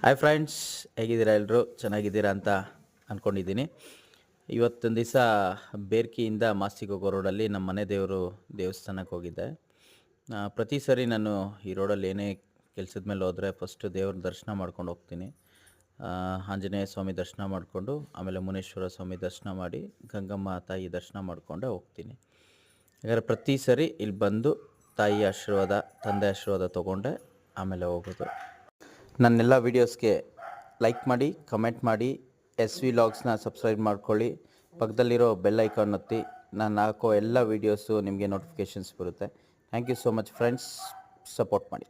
Hi friends, ಹೇಗಿದ್ದೀರಾ? ಎಲ್ಲರೂ ಚೆನ್ನಾಗಿದ್ದೀರಾ ಅಂತ ಅಂದ್ಕೊಂಡಿದ್ದೀನಿ. ಇವತ್ತೊಂದು ದಿವಸ ಬೇರ್ಕಿಯಿಂದ ಮಾಸ್ತಿಗೋಗೋ ರೋಡಲ್ಲಿ ನಮ್ಮ ಮನೆ ದೇವರು ದೇವಸ್ಥಾನಕ್ಕೆ ಹೋಗಿದ್ದೆ. ಪ್ರತಿ ಸರಿ ನಾನು ಈ ರೋಡಲ್ಲಿ ಏನೇ ಕೆಲಸದ ಮೇಲೆ ಹೋದರೆ ಫಸ್ಟು ದೇವ್ರ ದರ್ಶನ ಮಾಡ್ಕೊಂಡು ಹೋಗ್ತೀನಿ. ಆಂಜನೇಯ ಸ್ವಾಮಿ ದರ್ಶನ ಮಾಡಿಕೊಂಡು ಆಮೇಲೆ ಮುನೇಶ್ವರ ಸ್ವಾಮಿ ದರ್ಶನ ಮಾಡಿ ಗಂಗಮ್ಮ ತಾಯಿ ದರ್ಶನ ಮಾಡಿಕೊಂಡೇ ಹೋಗ್ತೀನಿ. ಹಾಗಾದ್ರೆ ಪ್ರತಿ ಸರಿ ಇಲ್ಲಿ ಬಂದು ತಾಯಿ ಆಶೀರ್ವಾದ, ತಂದೆ ಆಶೀರ್ವಾದ ತೊಗೊಂಡೆ ಆಮೇಲೆ ಹೋಗೋದು. ನನ್ನೆಲ್ಲ ವೀಡಿಯೋಸ್ಗೆ ಲೈಕ್ ಮಾಡಿ, ಕಮೆಂಟ್ ಮಾಡಿ, SV ಲಾಗ್ಸ್ನ ಸಬ್ಸ್ಕ್ರೈಬ್ ಮಾಡ್ಕೊಳ್ಳಿ. ಪಕ್ಕದಲ್ಲಿರೋ ಬೆಲ್ ಐಕಾನ್ ಒತ್ತಿ. ನಾನು ಹಾಕೋ ಎಲ್ಲ ವೀಡಿಯೋಸು ನಿಮಗೆ ನೋಟಿಫಿಕೇಷನ್ಸ್ ಬರುತ್ತೆ. Thank you so much friends, support ಮಾಡಿ.